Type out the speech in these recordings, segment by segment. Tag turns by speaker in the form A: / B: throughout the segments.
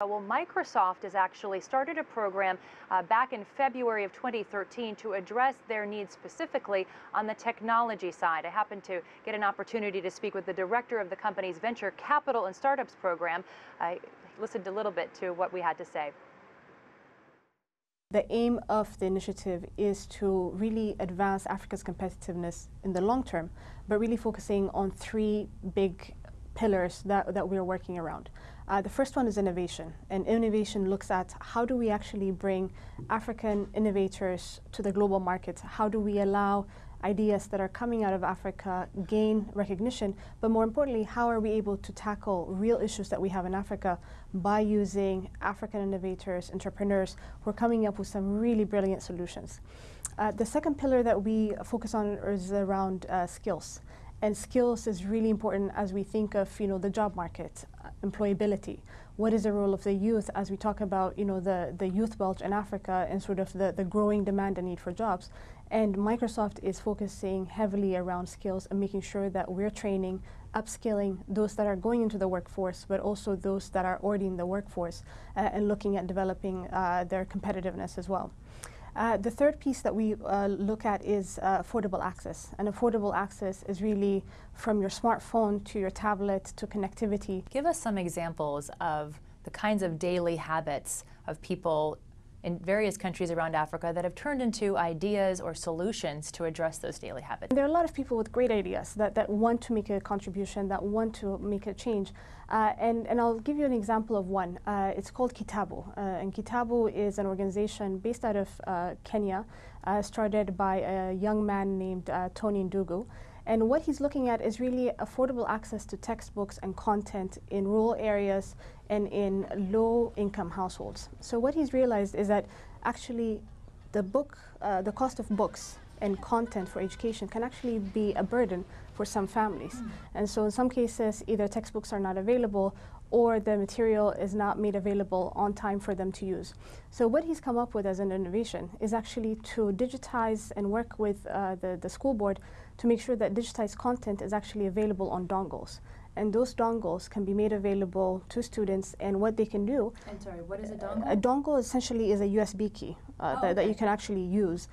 A: Well, Microsoft has actually started a program back in February of 2013 to address their needs specifically on the technology side. I happened to get an opportunity to speak with the director of the company's Venture Capital and Startups program. I listened a little bit to what we had to say.
B: The aim of the initiative is to really advance Africa's competitiveness in the long term, but really focusing on three big pillars that we're working around. The first one is innovation, and innovation looks at how do we actually bring African innovators to the global market? How do we allow ideas that are coming out of Africa gain recognition, but more importantly, how are we able to tackle real issues that we have in Africa by using African innovators, entrepreneurs who are coming up with some really brilliant solutions. The second pillar that we focus on is around skills. And skills is really important as we think of, the job market, employability. What is the role of the youth as we talk about, the youth bulge in Africa and sort of the growing demand and need for jobs. And Microsoft is focusing heavily around skills and making sure that we're training, upskilling those that are going into the workforce, but also those that are already in the workforce and looking at developing their competitiveness as well. The third piece that we look at is affordable access. And affordable access is really from your smartphone to your tablet to connectivity.
A: Give us some examples of the kinds of daily habits of people in various countries around Africa that have turned into ideas or solutions to address those daily habits.
B: There are a lot of people with great ideas that want to make a contribution, that want to make a change. And I'll give you an example of one. It's called Kitabu. And Kitabu is an organization based out of Kenya, started by a young man named Tony Ndugu. And what he's looking at is really affordable access to textbooks and content in rural areas and in low-income households. So what he's realized is that actually the cost of books and content for education can actually be a burden for some families. And so in some cases, either textbooks are not available or the material is not made available on time for them to use. So what he's come up with as an innovation is actually to digitize and work with the school board to make sure that digitized content is actually available on dongles. And those dongles can be made available to students, and what they can do...
A: I'm sorry, what is a dongle?
B: A dongle essentially is a USB key that you can actually use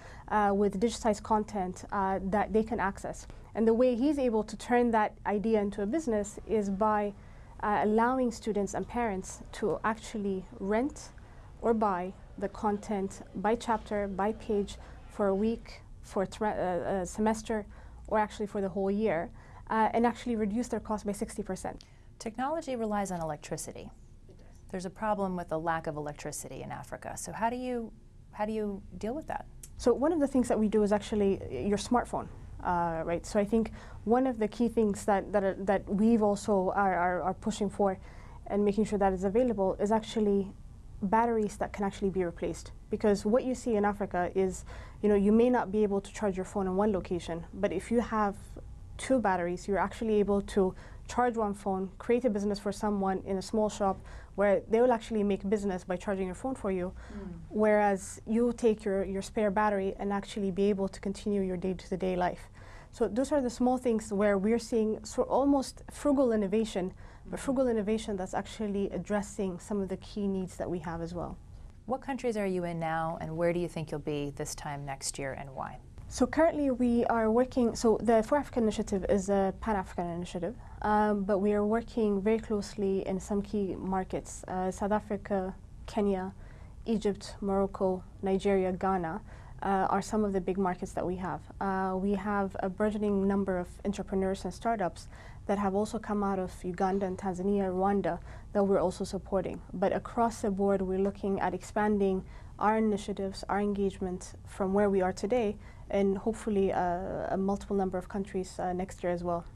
B: with digitized content that they can access. And the way he's able to turn that idea into a business is by allowing students and parents to actually rent or buy the content by chapter, by page, for a week, for a semester, or actually for the whole year, and actually reduce their cost by 60%.
A: Technology relies on electricity. There's a problem with the lack of electricity in Africa. So how do you deal with that?
B: So one of the things that we do is actually your smartphone. Right. So I think one of the key things that we've also are pushing for and making sure that is available is actually batteries that can actually be replaced. Because what you see in Africa is, you may not be able to charge your phone in one location, but if you have two batteries, you're actually able to charge one phone, create a business for someone in a small shop where they will actually make business by charging your phone for you, whereas you take your spare battery and actually be able to continue your day-to-day life. So those are the small things where we're seeing almost frugal innovation, but frugal innovation that's actually addressing some of the key needs that we have as well.
A: What countries are you in now, and where do you think you'll be this time next year, and why?
B: So currently we are working, so the For Africa initiative is a Pan-African initiative, but we are working very closely in some key markets, South Africa, Kenya, Egypt, Morocco, Nigeria, Ghana are some of the big markets that we have. We have a burgeoning number of entrepreneurs and startups that have also come out of Uganda and Tanzania, Rwanda, that we're also supporting. But across the board, we're looking at expanding our initiatives, our engagement from where we are today, and hopefully a multiple number of countries next year as well.